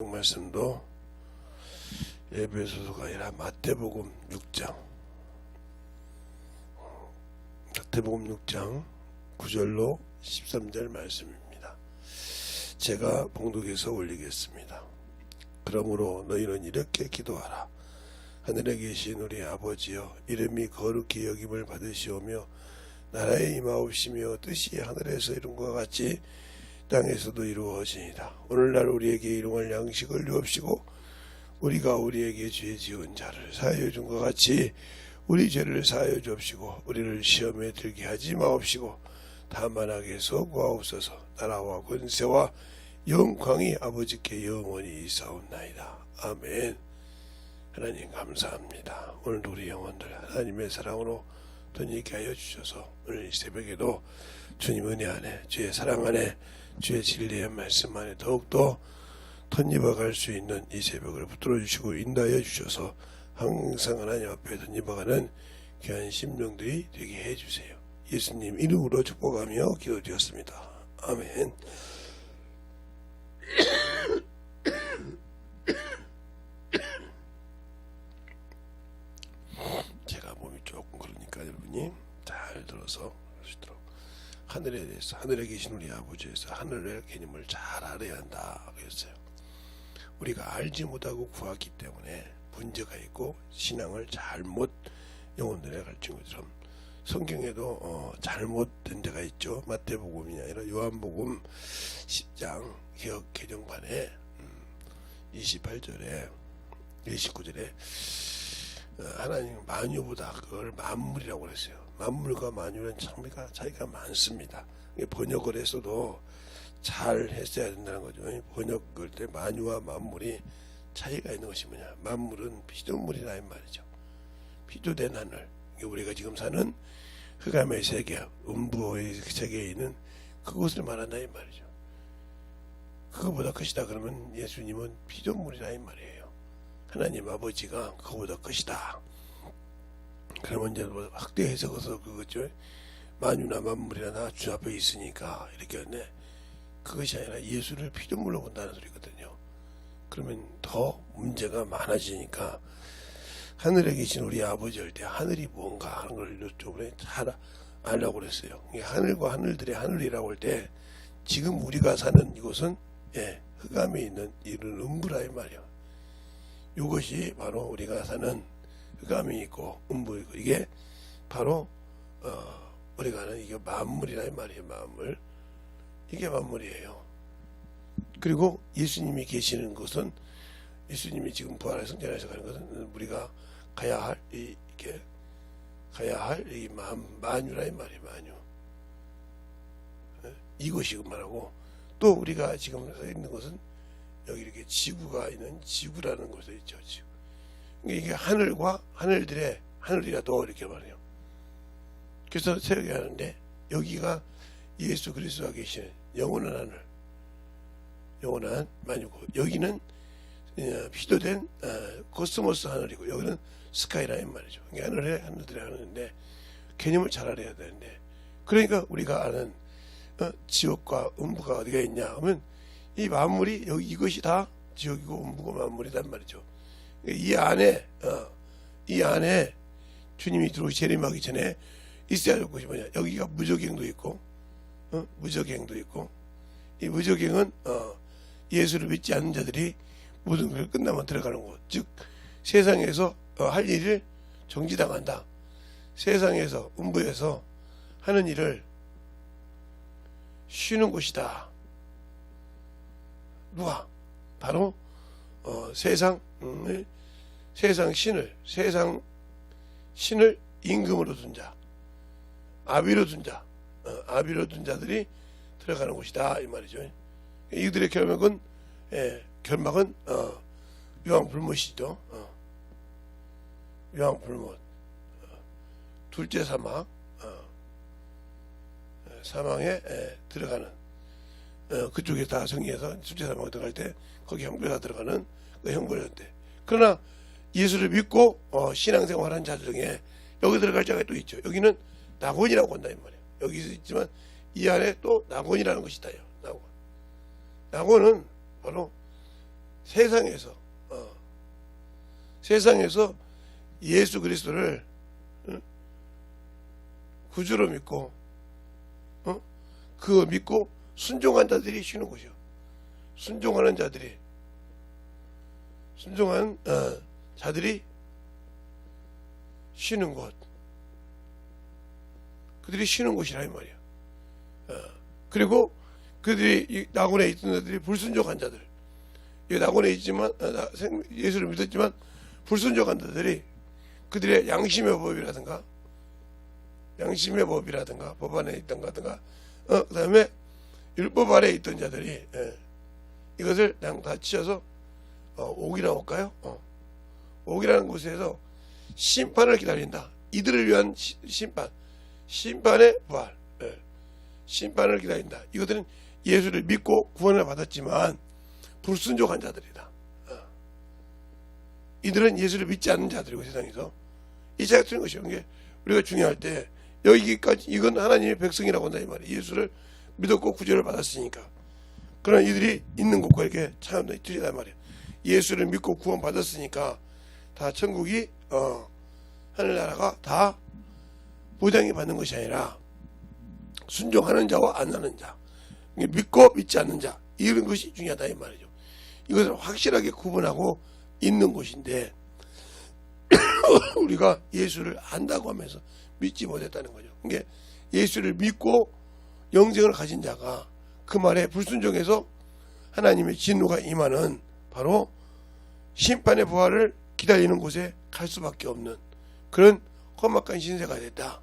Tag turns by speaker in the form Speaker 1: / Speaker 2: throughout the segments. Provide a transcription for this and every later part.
Speaker 1: 말씀도 에베소서가 아니라 마태복음 6장 9절로 13절 말씀입니다. 제가 봉독해서 올리겠습니다. 그러므로 너희는 이렇게 기도하라. 하늘에 계신 우리 아버지여, 이름이 거룩히 여김을 받으시오며 나라에 임하옵시며 뜻이 하늘에서 이룬 것 같이 땅에서도 이루어지니라. 오늘날 우리에게 일용할 양식을 주옵시고 우리가 우리에게 죄 지은 자를 사하여 준 것 같이 우리 죄를 사하여 주옵시고 우리를 시험에 들게 하지 마옵시고 다만 악에서 구하옵소서. 나라와 권세와 영광이 아버지께 영원히 있사옵나이다. 아멘. 하나님 감사합니다. 오늘도 우리 영혼들 하나님의 사랑으로 덧입게 하여 주셔서 오늘 이 새벽에도 주님 은혜 안에, 주의 사랑 안에, 주의 진리의 말씀 안에 더욱더 덧입어갈 수 있는 이 새벽을 붙들어 주시고 인도하여 주셔서 항상 하나님 앞에 덧입어가는 귀한 심령들이 되게 해주세요. 예수님 이름으로 축복하며 기도드렸습니다. 아멘. 제가 몸이 조금 그러니까 여러분이 잘 들어서 하시도록. 하늘에 대해서, 하늘에 계신 우리 아버지에서 하늘의 개념을 잘 알아야 한다 그랬어요. 우리가 알지 못하고 구하기 때문에 문제가 있고 신앙을 잘못 영혼들에 가르친 것처럼 성경에도 잘못된 데가 있죠. 마태복음이 아니라 요한복음 10장 개역 개정판에 28절에 29절에 하나님 만유보다 그걸 만물이라고 그랬어요. 만물과 만유는 차이가 많습니다. 번역을 했어도 잘 했어야 된다는 거죠. 번역할 때 만유와 만물이 차이가 있는 것이 뭐냐. 만물은 피조물이라 이 말이죠. 피조된 하늘. 우리가 지금 사는 흑암의 세계, 음부의 세계에 있는 그것을 말한다 이 말이죠. 그거보다 크시다 그러면 예수님은 피조물이라 이 말이에요. 하나님 아버지가 그거보다 크시다. 그러면 이제 확대 해석해서 그거죠. 만유나 만물이나 나 주 앞에 있으니까 이렇게 했네. 그것이 아니라 예수를 피조물로 본다는 소리거든요. 그러면 더 문제가 많아지니까 하늘에 계신 우리 아버지 할 때 하늘이 뭔가 하는 걸 이쪽으로 잘 알라고 그랬어요. 하늘과 하늘들의 하늘이라고 할 때 지금 우리가 사는 이곳은 흑암에 있는 이런 음부라 이 말이에요. 이것이 바로 우리가 사는 흑암이 있고 음부 있고 이게 바로 우리가 하는 이게 만물이라 이 말이에요. 만물. 이게 만물이에요. 그리고 예수님이 계시는 곳은 예수님이 지금 부활의 성전에서 가는 것은 우리가 가야 할 이게 가야 할 이 만유라 이 말이에요. 만유. 이것이 그 말하고 또 우리가 지금 서 있는 곳은 여기 이렇게 지구가 있는 지구라는 곳에 있죠. 지구. 이게 하늘과 하늘들의 하늘이라도 이렇게 말해요. 그래서 새벽에 하는데 여기가 예수 그리스도가 계시는 영원한 하늘, 영원한 만유고 여기는 피조된 코스모스 하늘이고 여기는 스카이라인 말이죠. 하늘에 하늘들의 하늘인데 개념을 잘 알아야 되는데 그러니까 우리가 아는 지옥과 음부가 어디가 있냐 하면 이 만물이 여기 이것이 다 지옥이고 음부고 만물이란 말이죠. 이 안에 주님이 재림하기 전에 있어야 될 것이 뭐냐. 여기가 무저갱도 있고 무저갱도 있고 이 무저갱은 예수를 믿지 않는 자들이 모든 걸 끝나면 들어가는 곳. 즉 세상에서 할 일을 정지당한다. 세상에서 음부에서 하는 일을 쉬는 곳이다. 누가? 바로 세상 신을 임금으로 둔 자, 아비로 둔 자, 아비로 둔 자들이 들어가는 곳이다 이 말이죠. 이들의 결막은 유황불못이죠. 유황불못. 둘째 사망에 들어가는 그쪽에 다 정리해서 둘째 사망에 들어갈 때 거기 형벌에 들어가는 그 형벌인데 그러나 예수를 믿고 신앙생활하는 자들 중에 여기 들어갈 자가 또 있죠. 여기는 낙원이라고 한다 이 말이에요. 여기 있지만 이 안에 또 낙원이라는 것이 있다요. 낙원. 낙원은 바로 세상에서 세상에서 예수 그리스도를 구주로 믿고 그거 믿고 순종한 자들이 쉬는 곳이요. 순종하는 자들이 순종한 자들이 쉬는 곳. 그들이 쉬는 곳이라 이 말이야. 그리고 그들이 이 낙원에 있던 자들이 불순종한 자들. 이 낙원에 있지만 예수를 믿었지만 불순종한 자들이 그들의 양심의 법이라든가 법 안에 있던 거든가 그 다음에 율법 아래에 있던 자들이 이것을 그냥 다 치워서 옥이라고 할까요? 옥이라는 곳에서 심판을 기다린다. 이들을 위한 심판의 부활, 심판을 기다린다. 이것들은 예수를 믿고 구원을 받았지만 불순종한 자들이다. 이들은 예수를 믿지 않는 자들이고 세상에서 이 차이가 틀린 것이요. 이게 우리가 중요할 때 여기까지 이건 하나님의 백성이라고 한다 이 말이에요. 예수를 믿었고 구제를 받았으니까. 그러나 이들이 있는 곳과 이렇게 차이가 틀리단 말이에요. 예수를 믿고 구원 받았으니까 다 천국이 하늘나라가 다 보장이 받는 것이 아니라 순종하는 자와 안 하는 자, 믿고 믿지 않는 자, 이런 것이 중요하다 이 말이죠. 이것을 확실하게 구분하고 있는 곳인데 우리가 예수를 안다고 하면서 믿지 못했다는 거죠. 그게 예수를 믿고 영생을 가진 자가 그 말에 불순종해서 하나님의 진노가 임하는 바로 심판의 부활을 기다리는 곳에 갈 수밖에 없는 그런 험악한 신세가 됐다.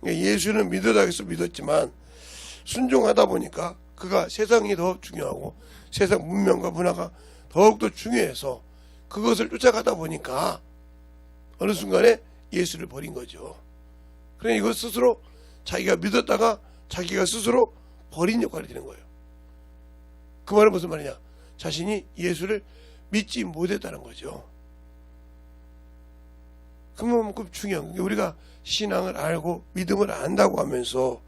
Speaker 1: 예수는 믿으라고 해서 믿었지만 순종하다 보니까 그가 세상이 더 중요하고 세상 문명과 문화가 더욱더 중요해서 그것을 쫓아가다 보니까 어느 순간에 예수를 버린 거죠. 그러니 이것 스스로 자기가 믿었다가 자기가 스스로 버린 역할이 되는 거예요. 그 말은 무슨 말이냐? 자신이 예수를 믿지 못했다는 거죠. 그만큼 중요한 게 우리가 신앙을 알고 믿음을 안다고 하면서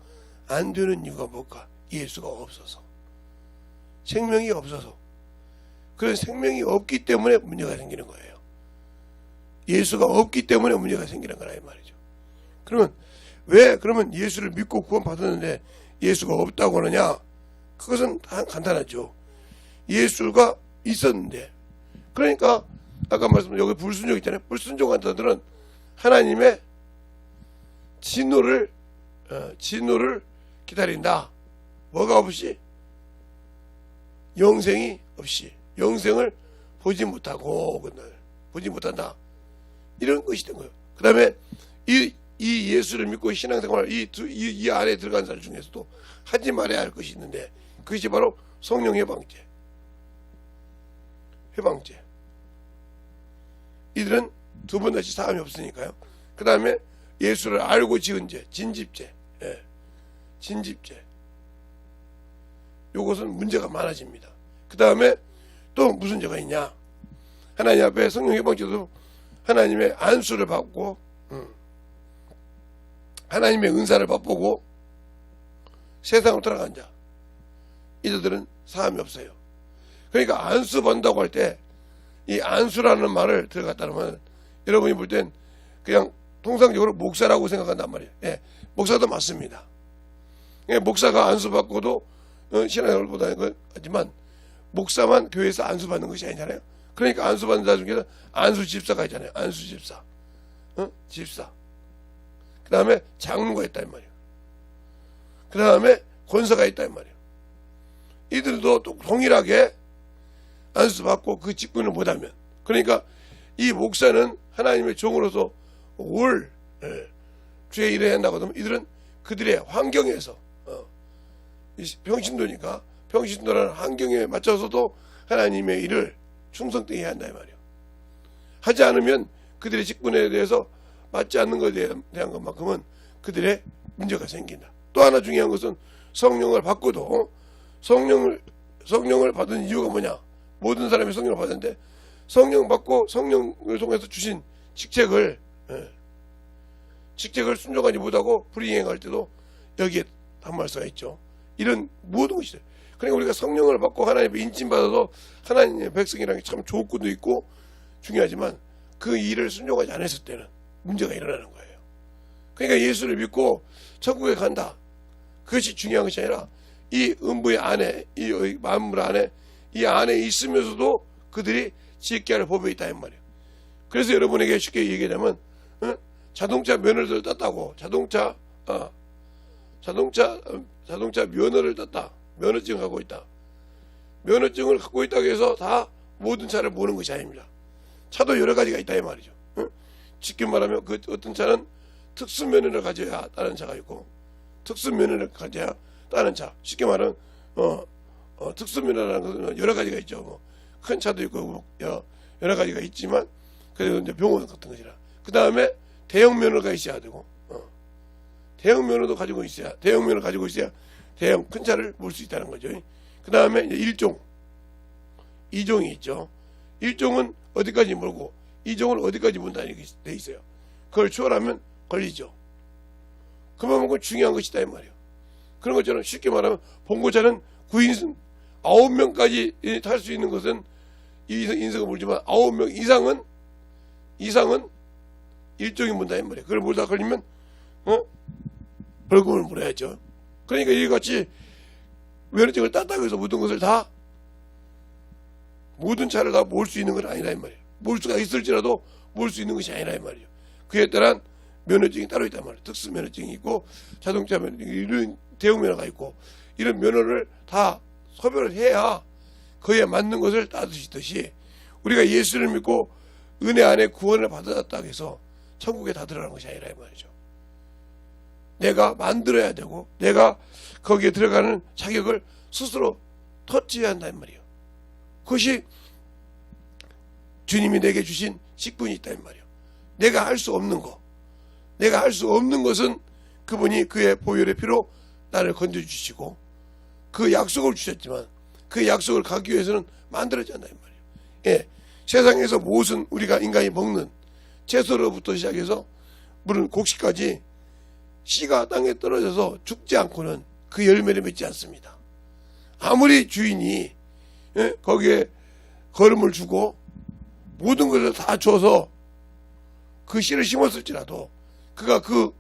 Speaker 1: 안 되는 이유가 뭘까? 예수가 없어서. 생명이 없어서. 그런 생명이 없기 때문에 문제가 생기는 거예요. 예수가 없기 때문에 문제가 생기는 거라 이 말이죠. 그러면 예수를 믿고 구원 받았는데 예수가 없다고 하느냐? 그것은 간단하죠. 예수가 있었는데 그러니까 아까 말씀드린 여기 불순종 있잖아요. 불순종한 자들은 하나님의 진노를 기다린다. 뭐가 없이? 영생이 없이 영생을 보지 못한다. 이런 것이 된 거예요. 그 다음에 이 예수를 믿고 신앙생활 이 안에 들어간 사람 중에서도 하지 말아야 할 것이 있는데 그것이 바로 성령 해방죄. 이들은 두 번 다시 사함이 없으니까요. 그 다음에 예수를 알고 지은 죄, 진집죄. 진집죄. 요것은 문제가 많아집니다. 그 다음에 또 무슨 죄가 있냐? 하나님 앞에 성령 해방죄도 하나님의 안수를 받고 하나님의 은사를 맛보고 세상으로 돌아간 자. 이들은 사함이 없어요. 그러니까 안수 받는다고 할 때 이 안수라는 말을 들어갔다 하면 여러분이 볼 땐 그냥 통상적으로 목사라고 생각한단 말이에요. 예, 목사도 맞습니다. 예, 목사가 안수 받고도 신앙생활을 보다는 건 하지만 목사만 교회에서 안수 받는 것이 아니잖아요. 그러니까 안수 받는 자 중에서 안수 집사가 있잖아요. 안수 집사. 집사. 그 다음에 장로가 있다 이 말이에요. 그 다음에 권사가 있다 이 말이에요. 이들도 또 동일하게 안수 받고 그 직분을 못하면 그러니까 이 목사는 하나님의 종으로서 주의 일을 한다고 하면 이들은 그들의 환경에서 평신도니까 평신도라는 환경에 맞춰서도 하나님의 일을 충성되게 해야 한다 이 말이에요. 하지 않으면 그들의 직분에 대해서 맞지 않는 것에 대한 것만큼은 그들의 문제가 생긴다. 또 하나 중요한 것은 성령을 받고도 성령을 받은 이유가 뭐냐? 모든 사람이 성령을 받았는데 성령 받고 성령을 통해서 주신 직책을 순종하지 못하고 불이행할 때도 여기에 한말 수가 있죠. 이런 모든 것이 그러니까 우리가 성령을 받고 하나님의 인침받아서 하나님의 백성이라는 게 참 조건도 있고 중요하지만 그 일을 순종하지 않았을 때는 문제가 일어나는 거예요. 그러니까 예수를 믿고 천국에 간다. 그것이 중요한 것이 아니라 이 음부의 안에, 이 만물 안에, 이 안에 있으면서도 그들이 지키게 할 법이 있다 이 말이에요. 그래서 여러분에게 쉽게 얘기하자면 자동차 면허를 땄다고 자동차 면허를 땄다. 면허증을 갖고 있다. 면허증을 갖고 있다고 해서 다 모든 차를 모는 것이 아닙니다. 차도 여러 가지가 있다 이 말이죠. 쉽게 말하면 그 어떤 차는 특수 면허를 가져야 다른 차가 있고 특수 면허를 가져야 다른 차. 쉽게 말하면 특수 면허라는 것은 여러 가지가 있죠. 뭐 큰 차도 있고 여러 가지가 있지만 그래도 이제 병원 같은 것이라. 그 다음에 대형 면허가 있어야 되고 대형 면허도 가지고 있어야 대형 면허 가지고 있어야 대형 큰 차를 몰 수 있다는 거죠. 그 다음에 이제 1종, 2종이 있죠. 1종은 어디까지 몰고 2종은 어디까지 문다는 게 돼 있어요. 그걸 초월하면 걸리죠. 그만큼 중요한 것이다 이 말이에요. 그런 것처럼 쉽게 말하면 봉고차는 9인승 9명까지 탈 수 있는 것은 인승을 물지만 9명 이상은 1종이 문다 이 말이에요. 그걸 물다 걸리면 벌금을 물어야죠. 그러니까 이같이 면허증을 땄다고 해서 모든 것을 다 모든 차를 다 몰 수 있는 건 아니라 이 말이에요. 몰 수가 있을지라도 몰 수 있는 것이 아니라 이 말이에요. 그에 따른 면허증이 따로 있단 말이에요. 특수 면허증이 있고 자동차 면허증이 이런 대형 면허가 있고 이런 면허를 다 소별을 해야 그에 맞는 것을 따르시듯이 우리가 예수를 믿고 은혜 안에 구원을 받았다고 해서 천국에 다 들어가는 것이 아니라 이 말이죠. 내가 만들어야 되고 내가 거기에 들어가는 자격을 스스로 터치해야 한다 이 말이에요. 그것이 주님이 내게 주신 직분이 있다 이 말이에요. 내가 할 수 없는 것, 내가 할 수 없는 것은 그분이 그의 보혈의 피로 나를 건져주시고 그 약속을 주셨지만 그 약속을 가기 위해서는 만들어져야 한다 이 말이에요. 예, 세상에서 무엇은 우리가 인간이 먹는 채소로부터 시작해서 물은 곡식까지 씨가 땅에 떨어져서 죽지 않고는 그 열매를 맺지 않습니다. 아무리 주인이 거기에 거름을 주고 모든 것을 다 줘서 그 씨를 심었을지라도 그가 그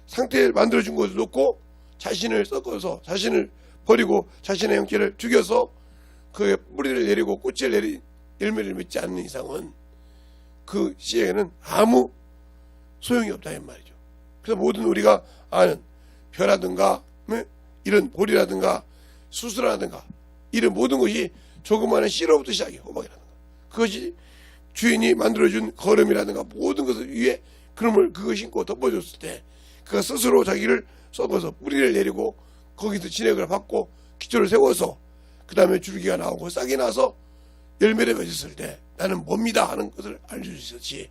Speaker 1: 상태에 만들어준 것을 놓고 자신을 섞어서 자신을 버리고 자신의 형체를 죽여서 그 뿌리를 내리고 꽃을 내리 열매를 맺지 않는 이상은 그 씨에는 아무 소용이 없다 이 말이죠. 그래서 모든 우리가 아는 벼라든가 이런 보리라든가 수수라든가 이런 모든 것이 조그마한 씨로부터 시작해 호박이라든가 그것이 주인이 만들어준 거름이라든가 모든 것을 위에 그름을 그거 신고 덮어줬을 때 그가 스스로 자기를 썩어서 뿌리를 내리고 거기서 진액을 받고 기초를 세워서 그 다음에 줄기가 나오고 싹이 나서 열매를 맺었을 때 나는 뭡니다 하는 것을 알려주셨지.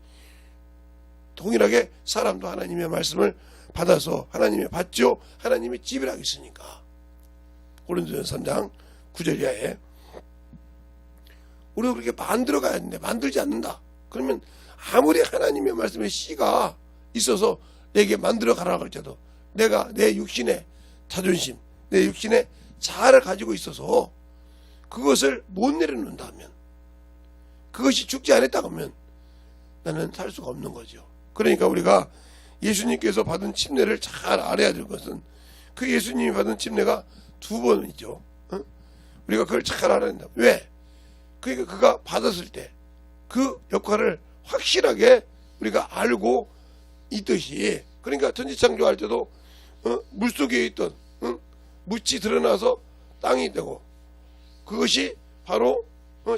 Speaker 1: 동일하게 사람도 하나님의 말씀을 받아서 하나님의 받죠. 하나님의 지배를 하겠으니까. 고린도전서 3장 9절 이하에 우리가 그렇게 만들어 가야 되는데 만들지 않는다. 그러면 아무리 하나님의 말씀에 씨가 있어서 내게 만들어 가라고 할지라도 내가 내 육신의 자존심, 내 육신의 자아를 가지고 있어서 그것을 못 내려놓는다면 그것이 죽지 않았다고 하면 나는 살 수가 없는 거죠. 그러니까 우리가 예수님께서 받은 침례를 잘 알아야 될 것은 그 예수님이 받은 침례가 2번이죠. 우리가 그걸 잘 알아야 된다. 왜? 그러니까 그가 받았을 때 그 역할을 확실하게 우리가 알고 있듯이 그러니까 천지창조할 때도 물속에 있던 묻이 드러나서 땅이 되고 그것이 바로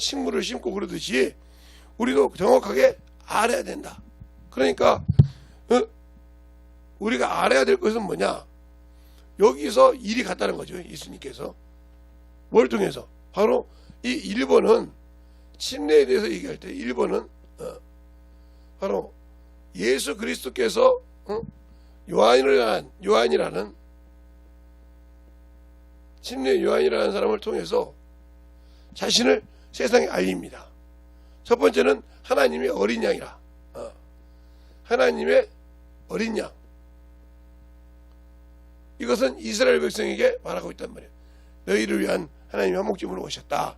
Speaker 1: 식물을 심고 그러듯이 우리도 정확하게 알아야 된다. 그러니까 우리가 알아야 될 것은 뭐냐? 여기서 일이 같다는 거죠. 예수님께서 뭘 통해서? 바로 이 1번은 침례에 대해서 얘기할 때 1번은 바로 예수 그리스도께서 요한이라는 침례 요한이라는 사람을 통해서 자신을 세상에 알립니다. 첫 번째는 하나님의 어린 양이라. 하나님의 어린 양. 이것은 이스라엘 백성에게 말하고 있단 말이에요. 너희를 위한 하나님의 한목제물로 오셨다.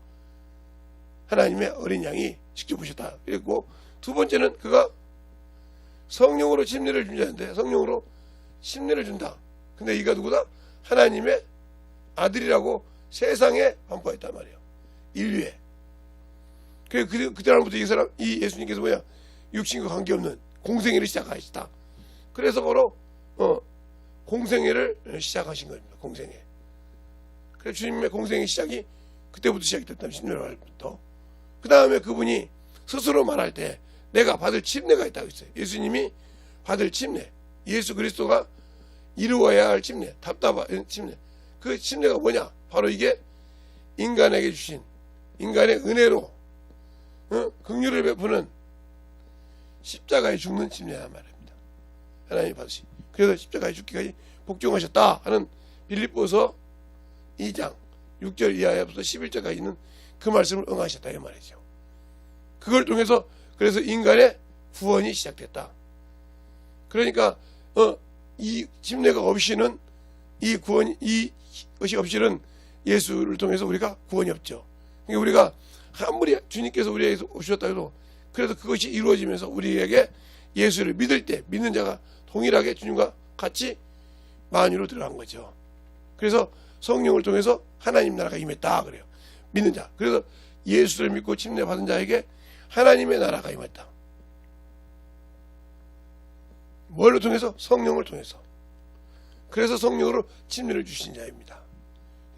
Speaker 1: 하나님의 어린 양이 직접 오셨다. 그리고 두 번째는 그가 성령으로 침례를 준다는데, 성령으로 침례를 준다. 근데 이가 누구다? 하나님의 아들이라고 세상에 반포했단 말이에요. 인류에. 그때부터 이 예수님께서 뭐야? 육신과 관계없는 공생애를 시작하시다. 그래서 바로 공생애를 시작하신 겁니다. 공생애. 그래서 주님의 공생애 시작이 그때부터 시작이 됐다면, 십자가부터. 그 다음에 그분이 스스로 말할 때 내가 받을 침례가 있다고 했어요. 예수님이 받을 침례, 예수 그리스도가 이루어야 할 침례, 답답한 침례. 그 침례가 뭐냐? 바로 이게 인간에게 주신 인간의 은혜로 긍휼을 베푸는 십자가에 죽는 침례란 말입니다. 하나님이 받으시. 그래서 십자가에 죽기까지 복종하셨다 하는 빌립보서 2장 6절 이하부터 11절까지 있는 그 말씀을 응하셨다 이 말이죠. 그걸 통해서 그래서 인간의 구원이 시작됐다. 그러니까 이 침례가 없이는 이것이 없이는 예수를 통해서 우리가 구원이 없죠. 그러니까 우리가 아무리 주님께서 우리에게 오셨다 해도 그래도 그것이 이루어지면서 우리에게 예수를 믿을 때 믿는 자가 동일하게 주님과 같이 만유로 들어간 거죠. 그래서 성령을 통해서 하나님 나라가 임했다 그래요. 믿는 자. 그래서 예수를 믿고 침례 받은 자에게 하나님의 나라가 임했다. 뭘로 통해서? 성령을 통해서. 그래서 성령으로 침례를 주신 자입니다.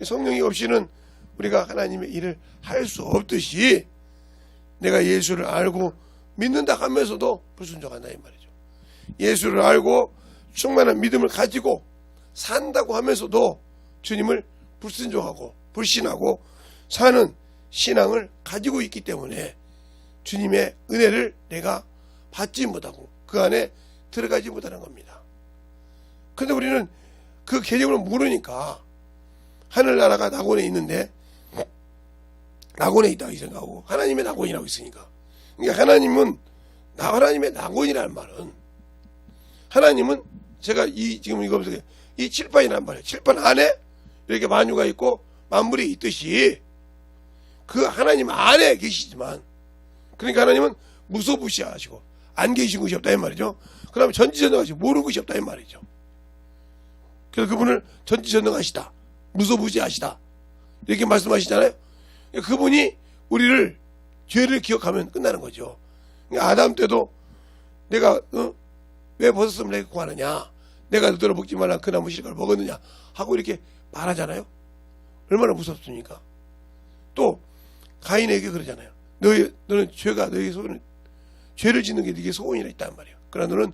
Speaker 1: 성령이 없이는 우리가 하나님의 일을 할 수 없듯이 내가 예수를 알고 믿는다 하면서도 불순종한다 이 말이죠. 예수를 알고 충만한 믿음을 가지고 산다고 하면서도 주님을 불순종하고 불신하고 사는 신앙을 가지고 있기 때문에 주님의 은혜를 내가 받지 못하고 그 안에 들어가지 못하는 겁니다. 그런데 우리는 그 개념을 모르니까 하늘나라가 낙원에 있는데 낙원에 있다 이 생각하고 하나님의 낙원이라고 있으니까. 그러니까 하나님의 낙원이라는 말은 하나님은 제가 지금 이거 보세요. 이 칠판이란 말이에요. 칠판 안에 이렇게 만유가 있고 만물이 있듯이 그 하나님 안에 계시지만 그러니까 하나님은 무소부시하시고 안 계신 것이 없다 이 말이죠. 그 다음에 전지전능하시고 모르는 것이 없다 이 말이죠. 그래서 그분을 전지전능하시다 무소부시하시다 이렇게 말씀하시잖아요. 그분이 우리를 죄를 기억하면 끝나는 거죠. 그러니까 아담 때도 내가 왜 벗었으면 내가 구하느냐, 내가 너더러 먹지 말라 그 나무 실과를 먹었느냐 하고 이렇게 말하잖아요. 얼마나 무섭습니까? 또 가인에게 그러잖아요. 너는 죄가 너에게 죄를 짓는 게 네게 소원이라 있단 말이에요. 그러나 너는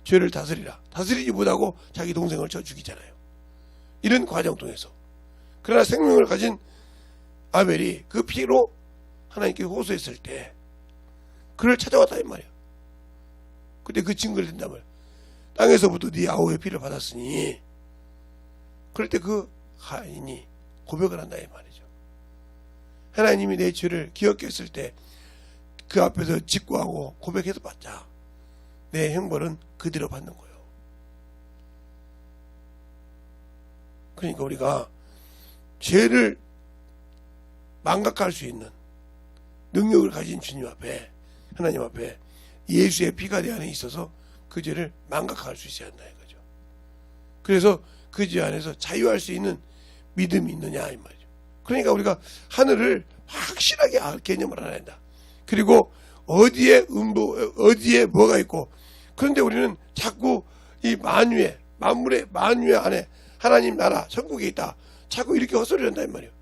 Speaker 1: 죄를 다스리라. 다스리지 못하고 자기 동생을 쳐 죽이잖아요. 이런 과정 통해서. 그러나 생명을 가진 아벨이 그 피로 하나님께 호소했을 때 그를 찾아왔다 이 말이에요. 그때 그 증거를 댄다면 땅에서부터 네 아우의 피를 받았으니 그럴 때 그 가인이 고백을 한다 이 말이죠. 하나님이 내 죄를 기억했을 때 그 앞에서 직구하고 고백해서 받자. 내 형벌은 그대로 받는 거예요. 그러니까 우리가 죄를 망각할 수 있는 능력을 가진 주님 앞에 하나님 앞에 예수의 피가 내 안에 있어서 그 죄를 망각할 수 있어야 한다 이거죠. 그래서 그 죄 안에서 자유할 수 있는 믿음이 있느냐 이 말이죠. 그러니까 우리가 하늘을 확실하게 개념을 알아야 한다. 그리고 어디에 뭐가 있고 그런데 우리는 자꾸 이 만물의 만유의 안에 하나님 나라 천국에 있다. 자꾸 이렇게 헛소리를 한다 이 말이에요.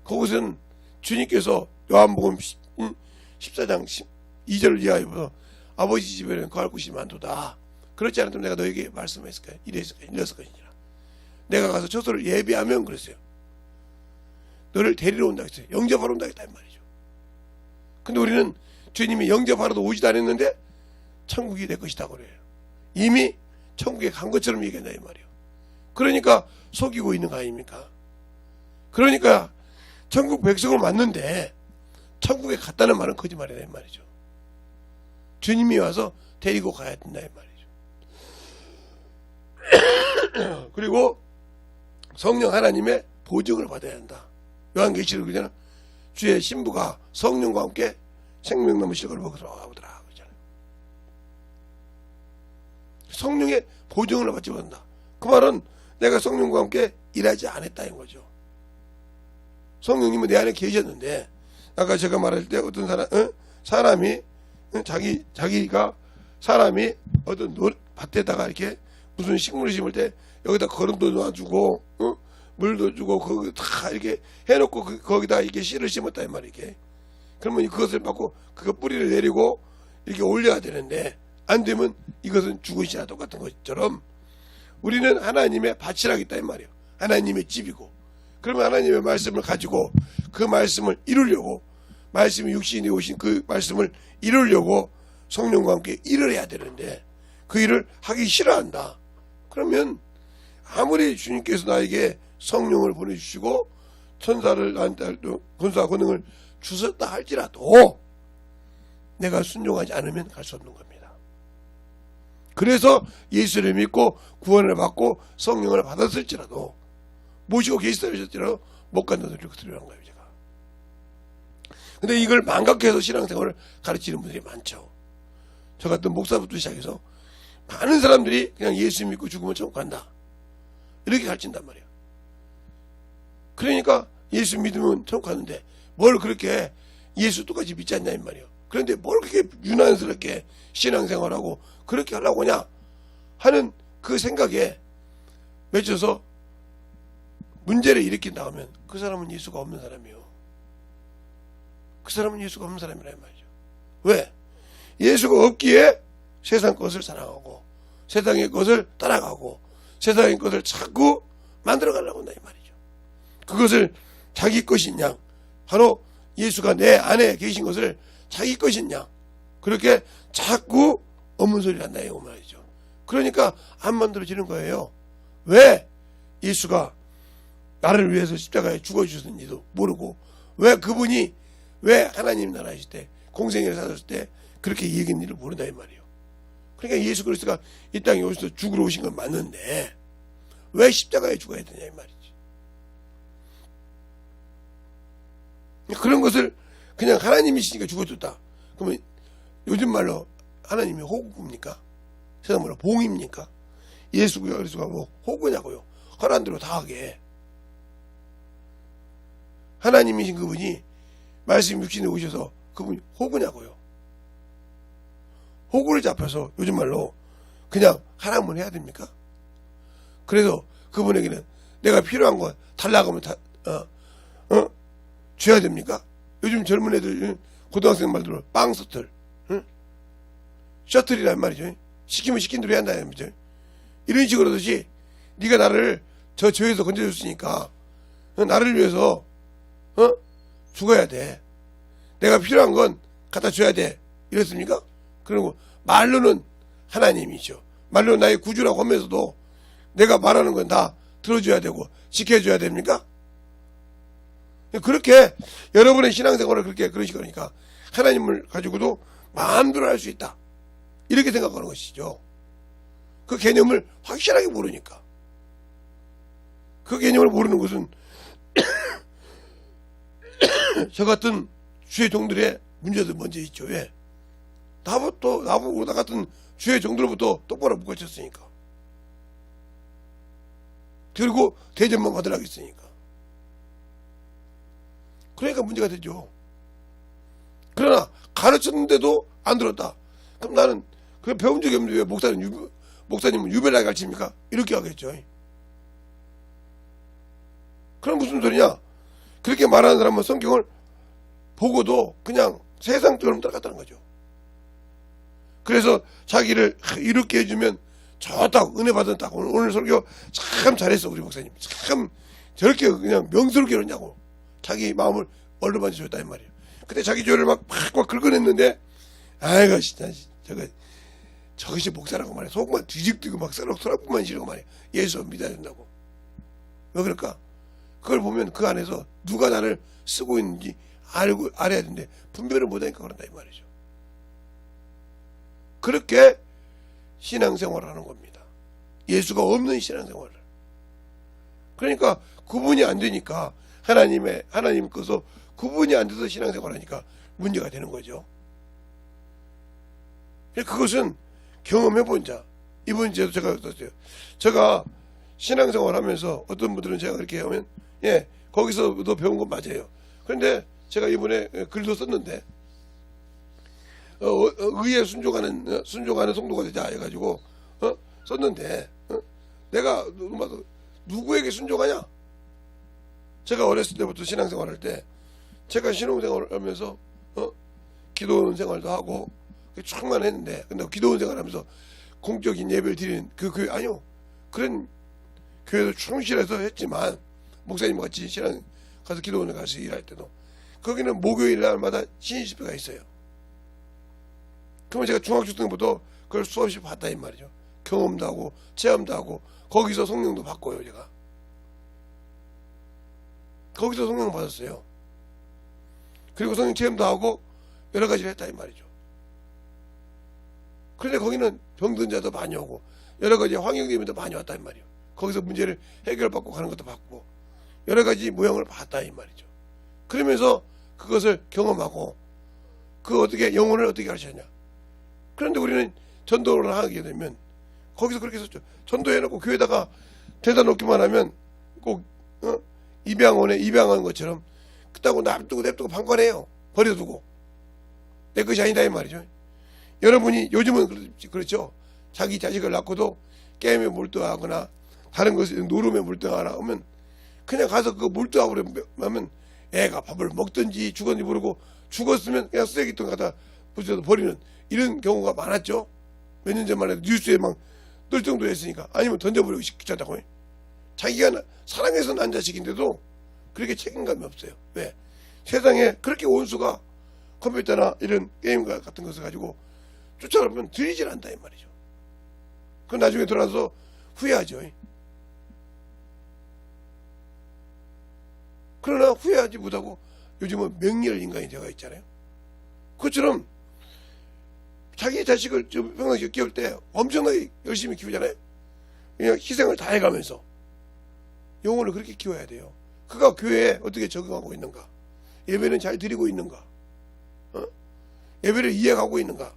Speaker 1: 그것은 주님께서 요한복음 14장 2절 이하에서 아버지 집에는 거할 곳이 많도다. 그렇지 않으면 내가 너에게 말씀했을까요? 이랬을 것이니라. 내가 가서 처소를 예비하면 그랬어요. 너를 데리러 온다 했어요. 영접하러 온다 했다 이 말이죠. 근데 우리는 주님이 영접하러도 오지도 않았는데 천국이 내 것이다 그래요. 이미 천국에 간 것처럼 얘기한다 이 말이에요. 그러니까 속이고 있는 거 아닙니까? 그러니까 천국 백성을 맞는데 천국에 갔다는 말은 거짓말이다 이 말이죠. 주님이 와서 데리고 가야 된다 이 말이죠. 그리고 성령 하나님의 보증을 받아야 한다. 요한계시록 그잖아. 주의 신부가 성령과 함께 생명나무 실과를 먹으러 나오더라. 그러잖아요. 성령의 보증을 받지 못한다. 그 말은 내가 성령과 함께 일하지 않았다는 거죠. 성령님은 내 안에 계셨는데, 아까 제가 말할 때 어떤 사람이 사람이 어떤 밭에다가 이렇게 무슨 식물을 심을 때 여기다 거름도 놔주고 물도 주고 거기 다 이렇게 해놓고 거기다 이렇게 씨를 심었다 이 말이야. 이게 그러면 그것을 받고 그 뿌리를 내리고 이렇게 올려야 되는데 안 되면 이것은 죽은 씨나 똑같은 것처럼 우리는 하나님의 밭이라고 있다 이 말이에요. 하나님의 집이고, 그러면 하나님의 말씀을 가지고 그 말씀을 이루려고, 말씀이 육신이 오신 그 말씀을 이루려고 성령과 함께 일을 해야 되는데 그 일을 하기 싫어한다. 그러면 아무리 주님께서 나에게 성령을 보내주시고 천사를 나한테 권수와 권능을 주셨다 할지라도 내가 순종하지 않으면 갈 수 없는 겁니다. 그래서 예수를 믿고 구원을 받고 성령을 받았을지라도 모시고 계시더라도 못 간다는 소리를 들으란 거예요. 제가. 근데 이걸 망각해서 신앙생활을 가르치는 분들이 많죠. 저 같은 목사부터 시작해서 많은 사람들이 그냥 예수 믿고 죽으면 천국 간다 이렇게 가르친단 말이에요. 그러니까 예수 믿으면 천국 가는데 뭘 그렇게 예수 똑같이 믿지 않냐 이 말이에요. 그런데 뭘 그렇게 유난스럽게 신앙생활하고 그렇게 하려고 하냐 하는 그 생각에 맺혀서 문제를 일으킨다 하면 그 사람은 예수가 없는 사람이에요. 그 사람은 예수가 없는 사람이란 말이죠. 왜? 예수가 없기에 세상 것을 사랑하고 세상의 것을 따라가고 세상의 것을 자꾸 만들어가려고 한다 이 말이죠. 그것을 자기 것인 양, 바로 예수가 내 안에 계신 것을 자기 것인 양 그렇게 자꾸 없는 소리를 한다 이 말이죠. 그러니까 안 만들어지는 거예요. 왜 예수가 나를 위해서 십자가에 죽어주셨는지도 모르고 왜 그분이 왜 하나님 나라 하실 때 공생애를 사셨을 때 그렇게 얘기한 일을 모른다 이 말이에요. 그러니까 예수 그리스도가 이 땅에 오셔서 죽으러 오신 건 맞는데 왜 십자가에 죽어야 되냐 이 말이지. 그런 것을 그냥 하나님이시니까 죽어줬다. 그러면 요즘 말로 하나님이 호구입니까? 세상 말로 봉입니까? 예수 그리스도가 뭐 호구냐고요. 허락한 대로 다 하게. 하나님이신 그분이 말씀 육신에 오셔서 그분이 호구냐고요. 호구를 잡혀서 요즘 말로 그냥 하라면 해야 됩니까? 그래서 그분에게는 내가 필요한 거 달라고 하면 줘야 됩니까? 요즘 젊은 애들 고등학생 말대로 빵 셔틀 셔틀이란 말이죠. 시키면 시킨 대로 해야 한다는 말이죠. 이런 식으로 하듯이 네가 나를 저 죄에서 건져줬으니까 나를 위해서 죽어야 돼. 내가 필요한 건 갖다 줘야 돼. 이랬습니까? 그리고 말로는 하나님이죠. 말로는 나의 구주라고 하면서도 내가 말하는 건 다 들어줘야 되고 지켜줘야 됩니까? 그렇게 여러분의 신앙생활을 그런 식으로 하니까 하나님을 가지고도 마음대로 할 수 있다. 이렇게 생각하는 것이죠. 그 개념을 확실하게 모르니까. 그 개념을 모르는 것은 저 같은 주의 종들의 문제도 먼저 있죠. 왜? 나보고 나 같은 주의 종들부터 똑바로 못 가르쳤으니까. 그리고 대접만 받으라고 했으니까. 그러니까 문제가 되죠. 그러나 가르쳤는데도 안 들었다. 그럼 나는 그 배운 적이 없는데 왜 목사님은 유별나게 가르칩니까? 이렇게 하겠죠. 그럼 무슨 소리냐? 그렇게 말하는 사람은 성경을 보고도 그냥 세상처럼 따라갔다는 거죠. 그래서 자기를 이렇게 해주면 좋다고 은혜 받았다고 오늘 설교 참 잘했어 우리 목사님 참 저렇게 그냥 명스럽게 그러냐고 자기 마음을 얼른 만져줬다 이 말이에요. 그때 자기 죄를 막 긁어냈는데 아이고 진짜 저것이 목사라고 말해. 속만 뒤집고 막 서랍뿐만 지르고 말해. 예수 믿어야 된다고. 왜 그럴까? 그걸 보면 그 안에서 누가 나를 쓰고 있는지 알아야 되는데 분별을 못하니까 그런다 이 말이죠. 그렇게 신앙생활을 하는 겁니다. 예수가 없는 신앙생활을. 그러니까 구분이 안 되니까 하나님 것도 구분이 안 돼서 신앙생활하니까 문제가 되는 거죠. 그것은 경험해본 자. 이번 주에도 제가 어떠세요? 제가 신앙생활하면서 어떤 분들은 제가 그렇게 하면 거기서도 배운 건 맞아요. 그런데 제가 이번에 글도 썼는데 의에 순종하는 성도가 되자 해가지고 썼는데 내가 누구에게 순종하냐? 제가 어렸을 때부터 신앙생활할 때 제가 신앙생활을 하면서 기도원 생활도 하고 충만했는데 근데 기도원 생활하면서 공적인 예배를 드리는 그 교회 아니요. 그런 교회도 충실해서 했지만 목사님 같이 신앙 가서 기도원에 가서 일할 때도 거기는 목요일 날마다 신인집회가 있어요. 그러면 제가 중학교 때부터 그걸 수없이 봤다 이 말이죠. 경험도 하고 체험도 하고 거기서 성령도 받고요. 제가 거기서 성령 받았어요. 그리고 성령 체험도 하고 여러 가지를 했다 이 말이죠. 그런데 거기는 병든 자도 많이 오고 여러 가지 환경예배도 많이 왔다 이 말이에요. 거기서 문제를 해결받고 가는 것도 받고 여러 가지 모형을 봤다 이 말이죠. 그러면서 그것을 경험하고 그 어떻게 영혼을 어떻게 가르쳤냐. 그런데 우리는 전도를 하게 되면 거기서 그렇게 썼죠. 전도해놓고 교회다가 대다 놓기만 하면 꼭 입양원에 입양한 것처럼 그따고 냅두고 방관해요. 버려두고 내 것이 아니다 이 말이죠. 여러분이 요즘은 그렇죠. 자기 자식을 낳고도 게임에 몰두하거나 다른 것에 노름에 몰두하거나 하면 그냥 가서 그거 몰두하고 그러면 애가 밥을 먹든지 죽었는지 모르고 죽었으면 그냥 쓰레기통 갖다 부셔서 버리는 이런 경우가 많았죠. 몇 년 전만 해도 뉴스에 막 뜰 정도였으니까. 아니면 던져버리고 싶잖아요. 자기가 사랑해서 난 자식인데도 그렇게 책임감이 없어요. 왜? 세상에 그렇게 온수가 컴퓨터나 이런 게임 같은 것을 가지고 쫓아가면 들이질 않다 이 말이죠. 그건 나중에 돌아서 후회하죠. 그러나 후회하지 못하고 요즘은 명리를 인간이 되어 있잖아요. 그것처럼 자기 자식을 평상시에 키울 때 엄청나게 열심히 키우잖아요. 그냥 희생을 다 해가면서 영혼을 그렇게 키워야 돼요. 그가 교회에 어떻게 적응하고 있는가? 예배는 잘 드리고 있는가? 예배를 이해하고 있는가?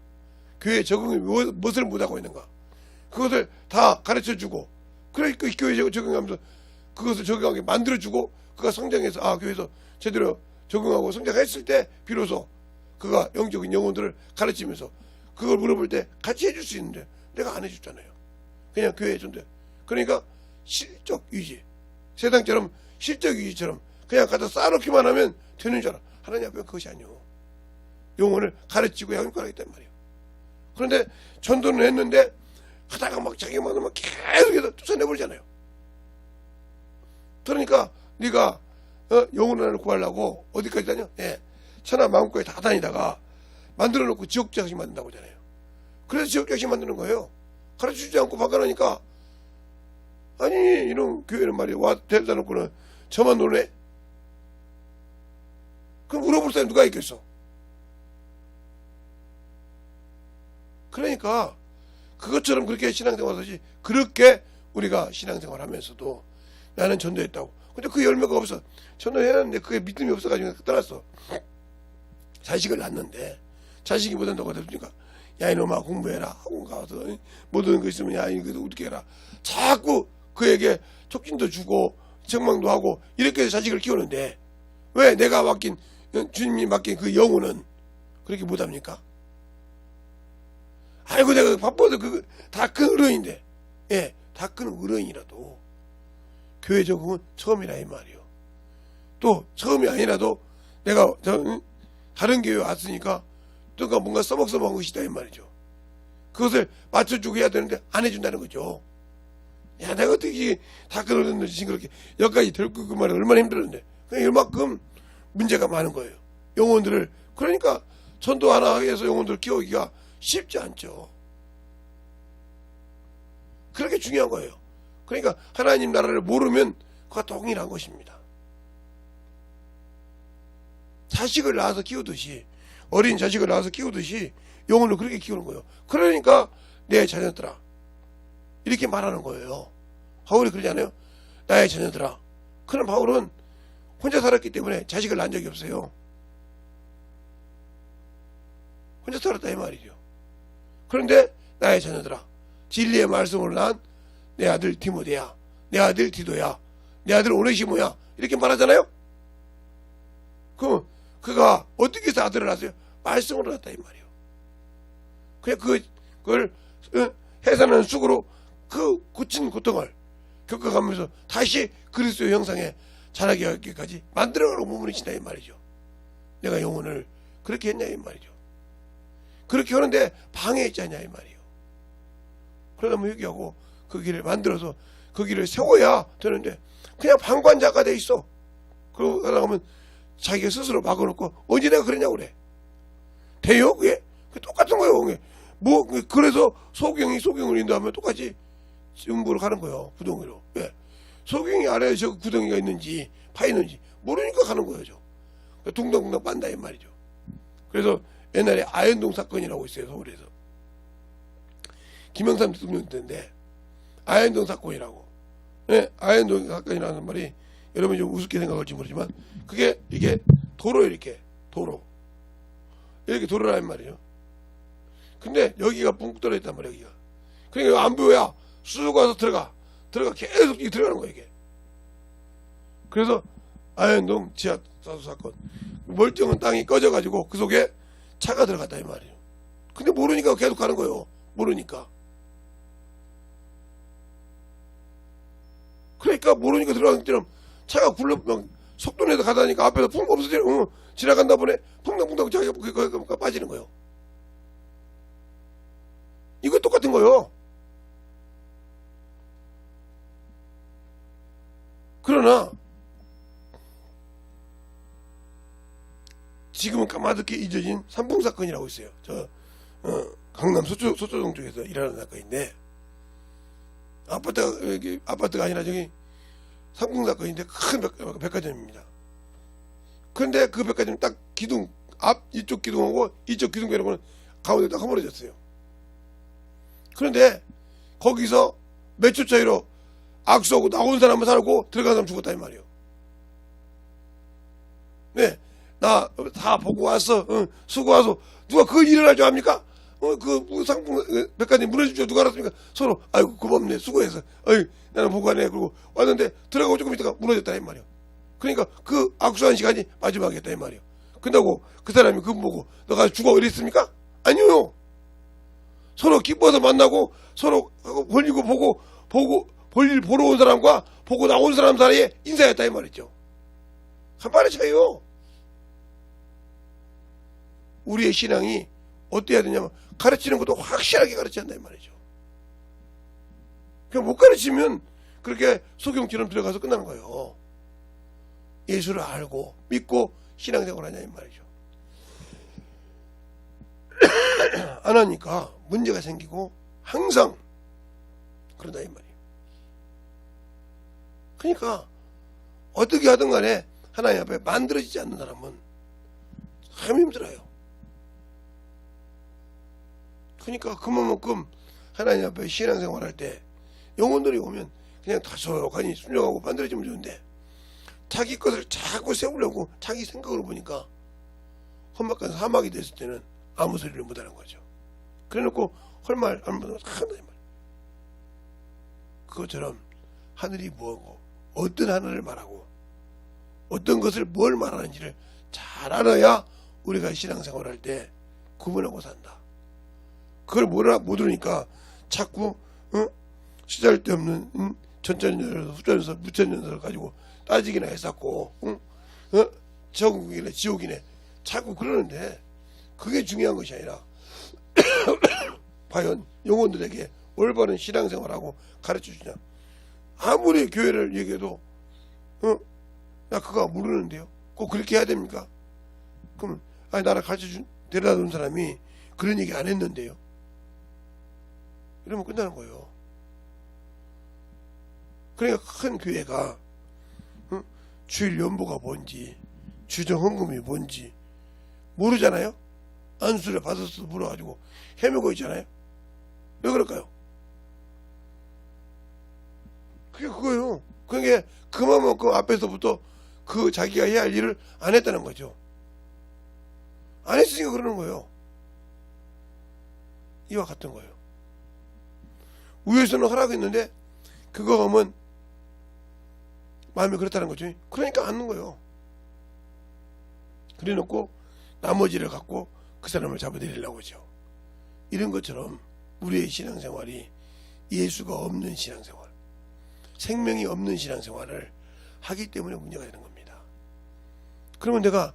Speaker 1: 교회에 적응을 무엇을 못하고 있는가? 그것을 다 가르쳐주고 그러니까 교회에 적응하면서 그것을 적응하게 만들어주고 그가 성장해서 교회에서 제대로 적응하고 성장했을 때 비로소 그가 영적인 영혼들을 가르치면서 그걸 물어볼 때 같이 해줄 수 있는데 내가 안 해줬잖아요. 그냥 교회에 전대. 그러니까 실적 유지. 세상처럼 실적 유지처럼 그냥 갖다 쌓아놓기만 하면 되는 줄 알아. 하나님 앞에 그것이 아니오. 영혼을 가르치고 양육하겠단 말이에요. 그런데 전도는 했는데 하다가 막 자기만 하면 계속해서 쫓아내버리잖아요. 그러니까 네가 영혼 하나를 구하려고 어디까지 다녀? 천하 만국까지 다 다니다가 만들어놓고 지옥자식 만든다고 하잖아요. 그래서 지옥자식 만드는 거예요. 가르쳐주지 않고 바꿔놓으니까 아니 이런 교회는 말이야 와 데려다 놓고는 저만 놀래? 그럼 물어볼 사람이 누가 있겠어? 그러니까 그것처럼 그렇게 신앙생활 하듯이 그렇게 우리가 신앙생활 하면서도 나는 전도했다고. 근데 그 열매가 없어. 전도해놨는데 그게 믿음이 없어가지고 떠났어. 자식을 낳는데 자식이 못한다고 하니까 야 이놈아 공부해라. 학원 가서 못하는 거 있으면 야 이거 어떻게 해라. 자꾸 그에게 촉진도 주고 책망도 하고 이렇게 해서 자식을 키우는데 왜 내가 맡긴 주님이 맡긴 그 영혼은 그렇게 못합니까? 아이고 내가 바빠도 그 다 큰 어른인데 다 큰 어른이라도 교회 적응은 처음이라 이 말이요. 또 처음이 아니라도 내가 다른 교회 왔으니까 또 뭔가 써먹써먹한 것이다 이 말이죠. 그것을 맞춰주고 해야 되는데 안 해준다는 거죠. 야 내가 어떻게 다 큰 어른들 징그럽게 여기까지 데리고 그 말이 얼마나 힘들었는데 그냥 이만큼 문제가 많은 거예요. 영혼들을 그러니까 전도 하나 해서 영혼들을 키우기가 쉽지 않죠. 그렇게 중요한 거예요. 그러니까 하나님 나라를 모르면 그가 동일한 것입니다. 자식을 낳아서 키우듯이 어린 자식을 낳아서 키우듯이 영혼을 그렇게 키우는 거예요. 그러니까 내 자녀들아 이렇게 말하는 거예요. 바울이 그러지 않아요? 나의 자녀들아. 그런 바울은 혼자 살았기 때문에 자식을 낳은 적이 없어요. 혼자 살았다 이 말이죠. 그런데 나의 자녀들아, 진리의 말씀으로 난 내 아들 디모데야, 내 아들 디도야, 내 아들 오네시모야, 이렇게 말하잖아요. 그럼 그가 어떻게 해서 아들을 낳았어요? 말씀으로 낳았다 이 말이에요. 그냥 그걸 해산하는 쑥으로 그 고친 고통을 겪어가면서 다시 그리스도의 형상에 자라게 하기까지 만들어가는 부분이 있다 이 말이죠. 내가 영혼을 그렇게 했냐 이 말이죠. 그렇게 하는데 방해했지 않냐 이 말이에요. 그러다 보면 회개하고 그 길을 만들어서 그 길을 세워야 되는데 그냥 방관자가 돼 있어. 그러고 가다가면 자기가 스스로 막아놓고 언제 내가 그랬냐고 그래. 돼요? 그게 똑같은 거예요. 그게. 뭐 그래서 소경이 소경을 인도하면 똑같이 음부로 가는 거예요. 구덩이로. 왜? 소경이 알아야 저 구덩이가 있는지 파 있는지 모르니까 가는 거예요. 둥덩둥덩 빤다 이 말이죠. 그래서 옛날에 아현동 사건이라고 있어요. 서울에서. 김영삼 대통령 때인데 아현동 사건이라고. 네, 아현동 사건이라는 말이 여러분이 좀 우습게 생각할지 모르지만 그게 이게 도로 이렇게 도로라는 말이죠. 근데 여기가 붕 뚫려 있단 말이야. 여기가. 그러니까 안 보여야 쑥 와서 들어가 계속 들어가는 거야 이게. 그래서 아현동 지하사수 사건 멀쩡한 땅이 꺼져가지고 그 속에 차가 들어갔다 이 말이에요. 근데 모르니까 계속 가는 거예요. 모르니까. 그러니까 모르니까 들어가는 것처럼 차가 막 속도 내서 가다니까 앞에서 풍 없어지고 지나간다 보네. 퐁당퐁당 자기가 거기가 빠지는 거예요. 이거 똑같은 거예요. 그러나 지금은 까마득히 잊어진 삼풍 사건이라고 있어요. 강남 서초동 쪽에서 일하는 사건인데 아파트가 아니라 저기 삼풍 사건인데 큰 백화점입니다. 그런데 그 백화점 딱 기둥 앞 이쪽 기둥하고 이쪽 기둥 빼놓고는 가운데 딱 허물어졌어요. 그런데 거기서 몇 초 차이로 악수하고 나온 사람은 살고 들어간 사람 죽었다 이 말이에요. 네, 나 다 보고 왔어. 수고하소. 누가 그걸 일어날 줄 압니까? 그 상품 백화점 무너질 줄 누가 알았습니까? 서로 아이고 고맙네 수고해서 나는 보고 가네. 그리고 왔는데 들어가고 조금 있다가 무너졌다 이 말이에요. 그러니까 그 악수한 시간이 마지막이었다 이 말이에요. 근다고 그 사람이 그분 보고 너가 죽어 이랬습니까? 아니요. 서로 기뻐서 만나고 서로 볼일 보러 온 사람과 보고 나온 사람 사이에 인사했다 이 말이죠. 한발의 차이요. 우리의 신앙이 어때야 되냐면 가르치는 것도 확실하게 가르쳐야 한다 이 말이죠. 그냥 못 가르치면 그렇게 소경처럼 들어가서 끝나는 거예요. 예수를 알고 믿고 신앙생활 하냐 이 말이죠. 안 하니까 문제가 생기고 항상 그런다 이 말이에요. 그러니까 어떻게 하든 간에 하나님 앞에 만들어지지 않는 사람은 참 힘들어요. 그러니까 그만큼 하나님 앞에 신앙생활 할 때 영혼들이 오면 그냥 다소간히 순종하고 만들어지면 좋은데 자기 것을 자꾸 세우려고 자기 생각으로 보니까 험악한 사막이 됐을 때는 아무 소리를 못하는 거죠. 그래놓고 헐말 안 못하고 한다 이 말. 그것처럼 하늘이 뭐고 어떤 하늘을 말하고 어떤 것을 뭘 말하는지를 잘 알아야 우리가 신앙생활 할 때 구분하고 산다. 그걸 못 들으니까 자꾸 쓰잘데없는 전천연설, 후천연설, 무천연설을 가지고 따지기나 했었고 전국이네 지옥이네 자꾸 그러는데 그게 중요한 것이 아니라 과연 영혼들에게 올바른 신앙생활하고 가르쳐주냐. 아무리 교회를 얘기해도 나 그거 모르는데요. 꼭 그렇게 해야 됩니까? 그럼 나를 데려다 준 사람이 그런 얘기 안 했는데요. 이러면 끝나는 거예요. 그러니까 큰 교회가 주일 연보가 뭔지 주정 헌금이 뭔지 모르잖아요. 안수를 받았어도 물어가지고 헤매고 있잖아요. 왜 그럴까요? 그게 그거예요. 그러니까 그만큼 앞에서부터 그 자기가 해야 할 일을 안 했다는 거죠. 안 했으니까 그러는 거예요. 이와 같은 거예요. 위에서는 하라고 했는데 그거 하면 마음이 그렇다는 거죠. 그러니까 안 하는 거예요. 그래 놓고 나머지를 갖고 그 사람을 잡아들이려고 하죠. 이런 것처럼 우리의 신앙생활이 예수가 없는 신앙생활, 생명이 없는 신앙생활을 하기 때문에 문제가 되는 겁니다. 그러면 내가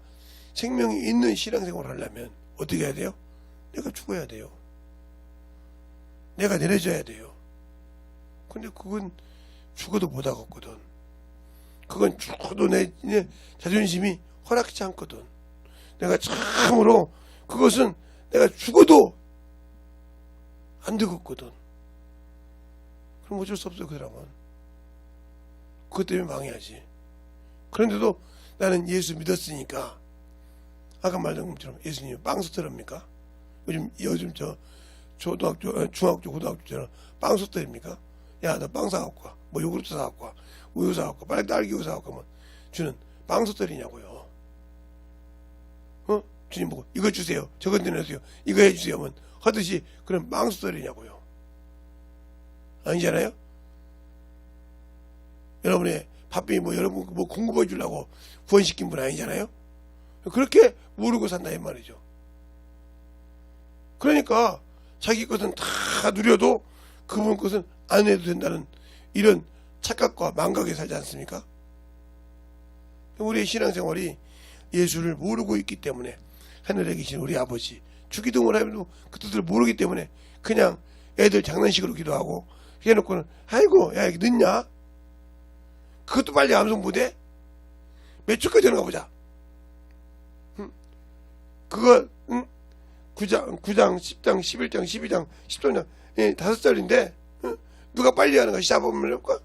Speaker 1: 생명이 있는 신앙생활을 하려면 어떻게 해야 돼요? 내가 죽어야 돼요. 내가 내려져야 돼요. 근데 그건 죽어도 못 하겠거든. 그건 죽어도 내 자존심이 허락치 않거든. 내가 참으로 그것은 내가 죽어도 안 되겠거든. 그럼 어쩔 수 없어, 그 사람은. 그것 때문에 망해야지. 그런데도 나는 예수 믿었으니까, 아까 말한 것처럼 예수님 빵 쏟더랍니까? 요즘 초등학교, 중학교, 고등학교처럼 빵 쏟더랍니까? 야, 너 빵 사갖고 와. 뭐 요구르트 사갖고 와. 우유 사갖고 와. 빨리 딸기 우유 사갖고 하면 주는 빵 쏟더리냐고요. 주님 보고 이거 주세요. 저거 내주세요. 이거 해주세요. 하면 하듯이 그런 빵 쏟더리냐고요. 아니잖아요? 여러분의 바삐 여러분 공급해 주려고 구원시킨 분 아니잖아요? 그렇게 모르고 산다 이 말이죠. 그러니까 자기 것은 다 누려도 그분 것은 안 해도 된다는 이런 착각과 망각에 살지 않습니까? 우리의 신앙생활이 예수를 모르고 있기 때문에 하늘에 계신 우리 아버지 주기도문을 하면서 그 뜻을 모르기 때문에 그냥 애들 장난식으로 기도하고 해놓고는 아이고 야 이게 늦냐? 그것도 빨리 암송 못해? 몇 주까지 하는가 보자. 그거 9장, 10장, 11장, 12장, 13장 5절인데 누가 빨리 하는가 시작하면 해볼까?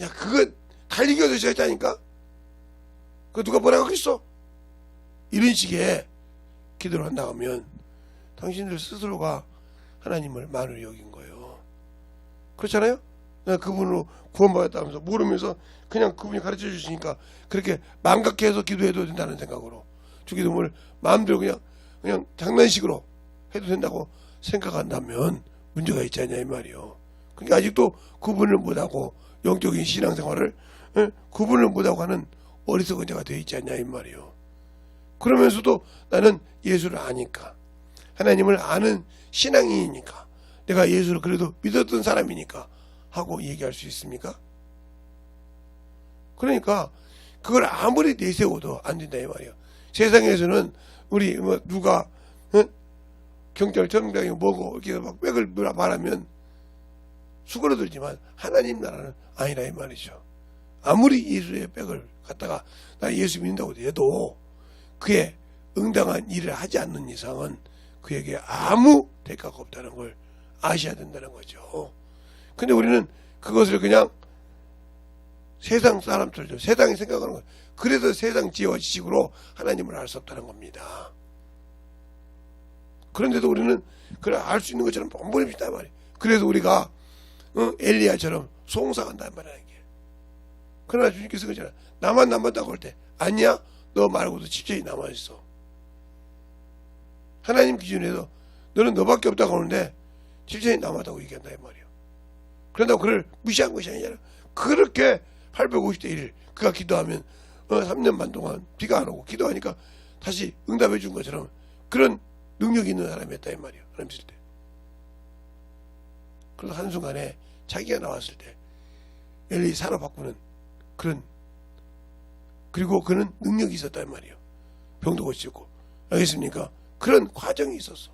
Speaker 1: 야 그거 달리기 얻으셔야 했다니까? 그거 누가 뭐라고 하겠어? 이런 식의 기도를 한다고 하면 당신들 스스로가 하나님을 만으로 여긴 거예요. 그렇잖아요? 내가 그분으로 구원받았다면서 모르면서 그냥 그분이 가르쳐 주시니까 그렇게 망각해서 기도해도 된다는 생각으로 주기도문을 마음대로 그냥 장난식으로 해도 된다고 생각한다면 문제가 있지 않냐 이 말이요. 그러니까 아직도 구분을 못하고 영적인 신앙생활을 구분을 못하고 하는 어리석은 자가 되어 있지 않냐 이 말이요. 그러면서도 나는 예수를 아니까 하나님을 아는 신앙인이니까 내가 예수를 그래도 믿었던 사람이니까 하고 얘기할 수 있습니까? 그러니까 그걸 아무리 내세워도 안 된다 이 말이에요. 세상에서는 우리 누가 경찰청장이 뭐고 이렇게 막 빽을 말하면 수그러들지만 하나님 나라는 아니라 이 말이죠. 아무리 예수의 빽을 갖다가 나 예수 믿는다고 해도 그의 응당한 일을 하지 않는 이상은 그에게 아무 대가가 없다는 걸 아셔야 된다는 거죠. 근데 우리는 그것을 그냥 세상 사람들죠. 세상이 생각하는 거예요. 그래서 세상 지혜와 지식으로 하나님을 알 수 없다는 겁니다. 그런데도 우리는 그걸 알 수 있는 것처럼 뻔뻔히 믿단 말이에요. 그래서 우리가 엘리야처럼 송사한단 말이야 이게. 그러나 주님께서 그러잖아. 나만 남았다고 할 때 아니야? 너 말고도 집체이 남아있어. 하나님 기준에서 너는 너밖에 없다고 하는데 집체이 남았다고 얘기한다 이 말이에요. 그런다고 그를 무시한 것이 아니잖아. 그렇게 850대 1 그가 기도하면 3년 반 동안 비가 안 오고 기도하니까 다시 응답해 준 것처럼 그런 능력이 있는 사람이었다 이 말이에요. 하나님 있을 때. 그래서 한순간에 자기가 나왔을 때 엘리 사로 바꾸는 그런 그리고 그는 능력이 있었다 이 말이에요. 병도 고치고 알겠습니까? 그런 과정이 있었어.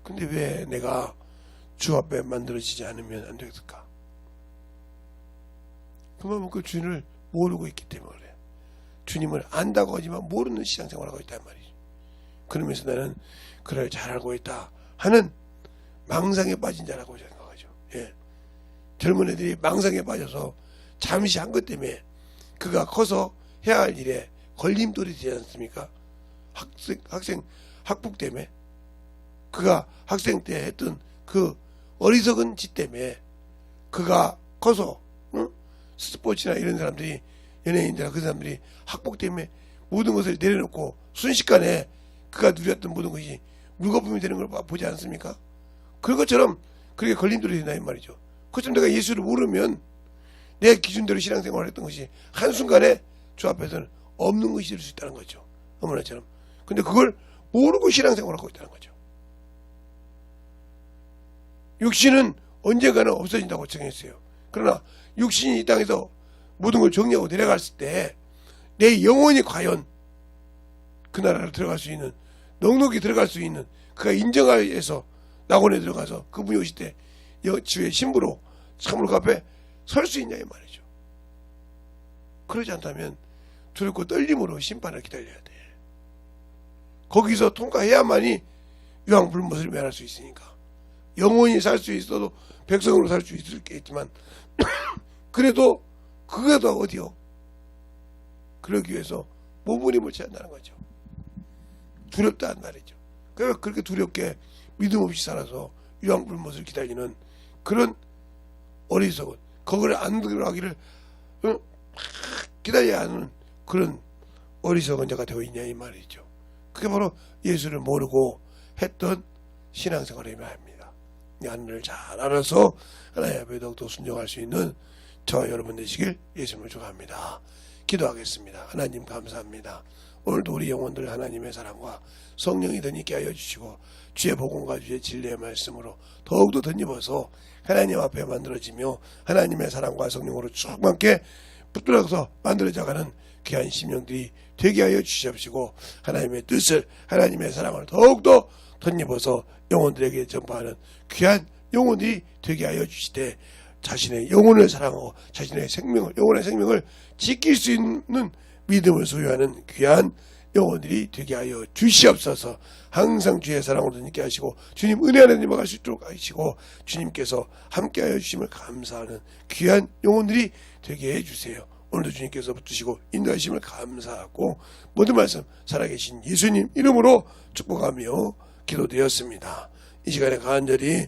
Speaker 1: 근데 왜 내가 주 앞에 만들어지지 않으면 안 되겠을까? 그만큼 그 주님을 모르고 있기 때문에 그래. 주님을 안다고 하지만 모르는 신앙생활을 하고 있단 말이지. 그러면서 나는 그를 잘 알고 있다 하는 망상에 빠진 자라고 생각하죠. 예. 젊은 애들이 망상에 빠져서 잠시 한 것 때문에 그가 커서 해야 할 일에 걸림돌이 되지 않습니까? 학폭 때문에 그가 학생 때 했던 그 어리석은 짓 때문에 그가 커서 스포츠나 이런 사람들이, 연예인들이나 그 사람들이 학복 때문에 모든 것을 내려놓고 순식간에 그가 누렸던 모든 것이 물거품이 되는 걸 보지 않습니까? 그런 것처럼 그렇게 걸림돌이 된다 이 말이죠. 그처럼 내가 예수를 모르면 내 기준대로 신앙생활을 했던 것이 한순간에 주 앞에서는 없는 것이 될 수 있다는 거죠. 어머나처럼. 근데 그걸 모르고 신앙생활을 하고 있다는 거죠. 육신은 언젠가는 없어진다고 정했어요. 그러나 육신이 이 땅에서 모든 걸 정리하고 내려갔을 때 내 영혼이 과연 그 나라로 들어갈 수 있는, 넉넉히 들어갈 수 있는, 그가 인정하여서 낙원에 들어가서 그분이 오실 때 주의 신부로 참으로 그 앞에 설 수 있냐 이 말이죠. 그러지 않다면 두렵고 떨림으로 심판을 기다려야 돼. 거기서 통과해야만이 유황불못을 면할 수 있으니까. 영원히 살 수 있어도 백성으로 살 수 있겠지만 그래도 그게도 어디요? 그러기 위해서 몸부림을 쳐야 한다는 거죠. 두렵다는 말이죠. 그러니까 그렇게 두렵게 믿음 없이 살아서 유황불못을 기다리는 그런 어리석은, 거기를 안 들어가기를 기다려야 하는 그런 어리석은 자가 되어 있냐 이 말이죠. 그게 바로 예수를 모르고 했던 신앙생활의 말입니다. 하늘을 잘 알아서 하나님 앞에 더욱더 순종할 수 있는 저와 여러분 되시길 예수님을 축원합니다. 기도하겠습니다. 하나님 감사합니다. 오늘도 우리 영혼들 하나님의 사랑과 성령이 덧입게 하여 주시고 주의 복음과 주의 진리의 말씀으로 더욱더 덧입어서 하나님 앞에 만들어지며 하나님의 사랑과 성령으로 충만케 붙들어서 만들어져가는 귀한 심령들이 되게 하여 주시옵시고 하나님의 뜻을, 하나님의 사랑을 더욱더 덧입어서 영혼들에게 전파하는 귀한 영혼들이 되게 하여 주시되 자신의 영혼을 사랑하고 자신의 생명을, 영혼의 생명을 지킬 수 있는 믿음을 소유하는 귀한 영혼들이 되게 하여 주시옵소서. 항상 주의 사랑으로 덧입게 하시고 주님 은혜 안에 들어갈 수 있도록 하시고 주님께서 함께 하여 주심을 감사하는 귀한 영혼들이 되게 해주세요. 오늘도 주님께서 붙드시고 인도하심을 감사하고 모든 말씀 살아계신 예수님 이름으로 축복하며 기도되었습니다. 이 시간에 간절히